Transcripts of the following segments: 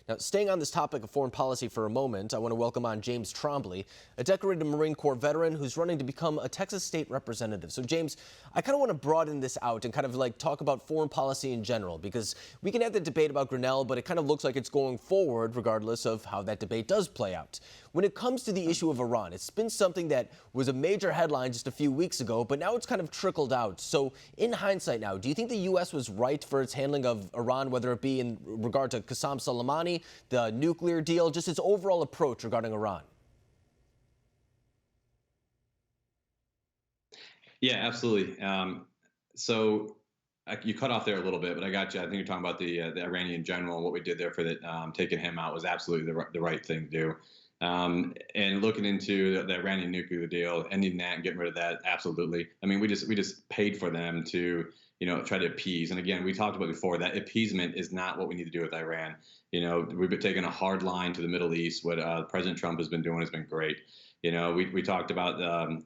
Now, staying on this topic of foreign policy for a moment, I want to welcome on James Trombley, a decorated Marine Corps veteran who's running to become a Texas state representative. So, James, I kind of want to broaden this out and kind of like talk about foreign policy in general, because we can have the debate about Grinnell, but it kind of looks like it's going forward regardless of how that debate does play out. When it comes to the issue of Iran, it's been something that was a major headline just a few weeks ago, but now it's kind of trickled out. So in hindsight now, do you think the U.S. was right for its handling of Iran, whether it be in regard to Qasem Soleimani, the nuclear deal, just its overall approach regarding Iran? Yeah, absolutely. You cut off there a little bit, but I got you. I think you're talking about the Iranian general and what we did there for taking him out was absolutely the right thing to do. And looking into the Iranian nuclear deal, ending that and getting rid of that, absolutely. I mean, we just paid for them to try to appease. And again, we talked about before that appeasement is not what we need to do with Iran. We've been taking a hard line to the Middle East. What President Trump has been doing has been great. We talked about,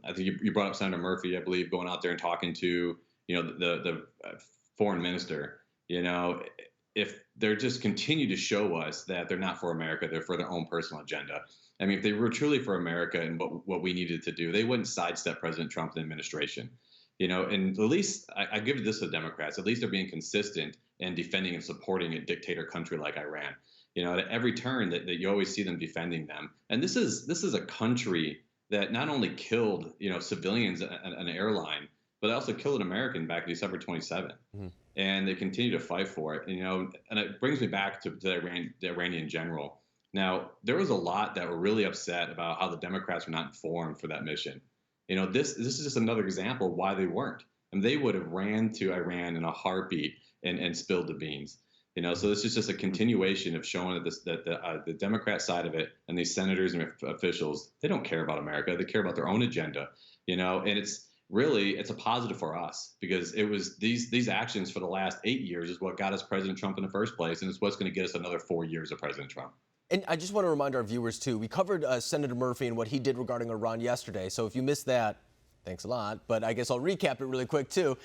I think you brought up Senator Murphy, I believe, going out there and talking to, the foreign minister. If they're just continue to show us that they're not for America, they're for their own personal agenda. I mean, if they were truly for America and what we needed to do, they wouldn't sidestep President Trump's administration. And at least I give this to the Democrats. At least they're being consistent and defending and supporting a dictator country like Iran. At every turn that you always see them defending them. And this is a country that not only killed, civilians on an airline, but also killed an American back December 27th. And they continue to fight for it. And it brings me back to the Iranian general. Now, there was a lot that were really upset about how the Democrats were not informed for that mission. This is just another example of why they weren't. And they would have ran to Iran in a heartbeat and spilled the beans. So this is just a continuation of showing that the Democrat side of it and these senators and officials, they don't care about America. They care about their own agenda. And it's a positive for us because it was these actions for the last 8 years is what got us President Trump in the first place, and it's what's going to get us another 4 years of President Trump. And I just want to remind our viewers, too, we covered Senator Murphy and what he did regarding Iran yesterday. So if you missed that, thanks a lot. But I guess I'll recap it really quick, too.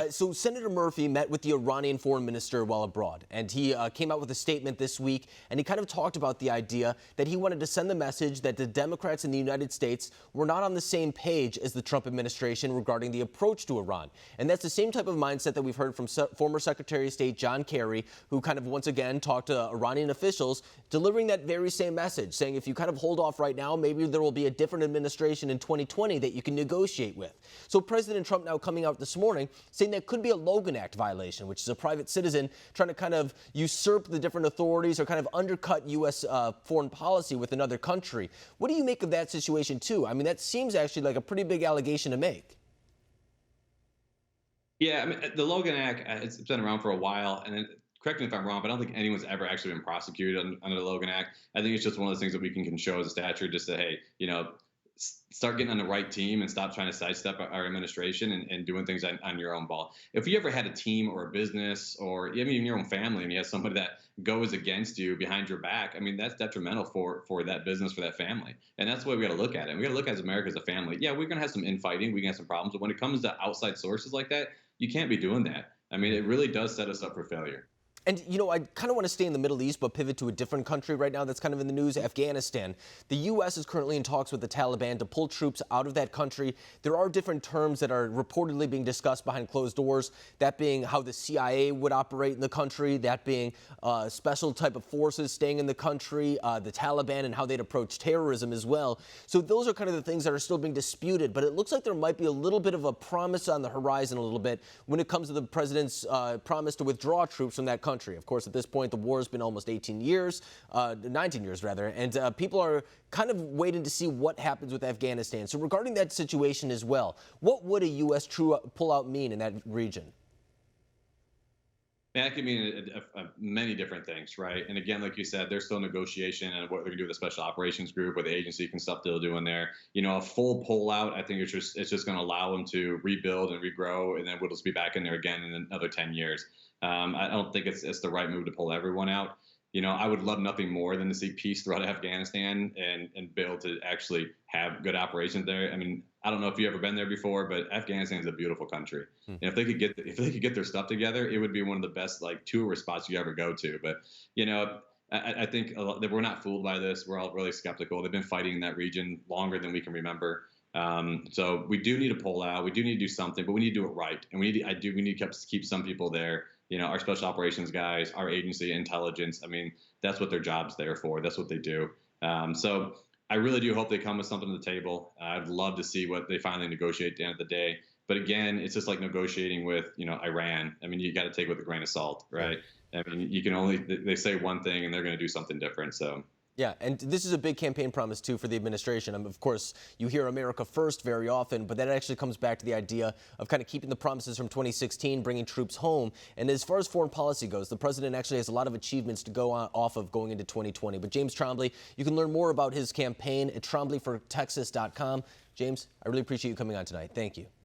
So Senator Murphy met with the Iranian foreign minister while abroad. And he came out with a statement this week. And he kind of talked about the idea that he wanted to send the message that the Democrats in the United States were not on the same page as the Trump administration regarding the approach to Iran. And that's the same type of mindset that we've heard from former Secretary of State John Kerry, who kind of once again talked to Iranian officials, delivering that very same message, saying if you kind of hold off right now, maybe there will be a different administration in 2020 that you can negotiate with. So President Trump now coming out this morning saying that could be a Logan Act violation, which is a private citizen trying to kind of usurp the different authorities or kind of undercut U.S. Foreign policy with another country. What do you make of that situation, too? I mean, that seems actually like a pretty big allegation to make. Yeah, I mean, the Logan Act, it's been around for a while, and correct me if I'm wrong, but I don't think anyone's ever actually been prosecuted under the Logan Act. I think it's just one of those things that we can show as a stature, just to, hey, start getting on the right team and stop trying to sidestep our administration and doing things on your own ball. If you ever had a team or a business or even your own family and you have somebody that goes against you behind your back, I mean, that's detrimental for that business, for that family. And that's the way we got to look at it. And we got to look at America as a family. Yeah, we're going to have some infighting. We can have some problems. But when it comes to outside sources like that, you can't be doing that. I mean, it really does set us up for failure. And, I kind of want to stay in the Middle East, but pivot to a different country right now that's kind of in the news, Afghanistan. The U.S. is currently in talks with the Taliban to pull troops out of that country. There are different terms that are reportedly being discussed behind closed doors, that being how the CIA would operate in the country, that being special type of forces staying in the country, the Taliban and how they'd approach terrorism as well. So those are kind of the things that are still being disputed. But it looks like there might be a little bit of a promise on the horizon a little bit when it comes to the president's promise to withdraw troops from that country. Of course, at this point, the war has been almost 19 years rather, and people are kind of waiting to see what happens with Afghanistan. So regarding that situation as well, what would a U.S. true pullout mean in that region? That could mean many different things, right? And again, like you said, there's still negotiation and what they're going to do with the Special Operations Group, what the agency can stuff they'll do in there. A full pullout, I think it's just going to allow them to rebuild and regrow, and then we'll just be back in there again in another 10 years. I don't think it's the right move to pull everyone out. I would love nothing more than to see peace throughout Afghanistan and be able to actually have good operations there. I mean, I don't know if you've ever been there before, but Afghanistan is a beautiful country. And if they could get their stuff together, it would be one of the best tourist spots you ever go to. But I think that we're not fooled by this. We're all really skeptical. They've been fighting in that region longer than we can remember. So we do need to pull out. We do need to do something, but we need to do it right. And we need to keep some people there. Our special operations guys, our agency, intelligence. I mean, that's what their job's there for. That's what they do. So I really do hope they come with something to the table. I'd love to see what they finally negotiate at the end of the day. But again, it's just like negotiating with, Iran. I mean, you got to take it with a grain of salt, right? I mean, they say one thing and they're going to do something different. So. Yeah, and this is a big campaign promise, too, for the administration. Of course, you hear America first very often, but that actually comes back to the idea of kind of keeping the promises from 2016, bringing troops home. And as far as foreign policy goes, the president actually has a lot of achievements to go off of going into 2020. But James Trombley, you can learn more about his campaign at trombleyfortexas.com. James, I really appreciate you coming on tonight. Thank you.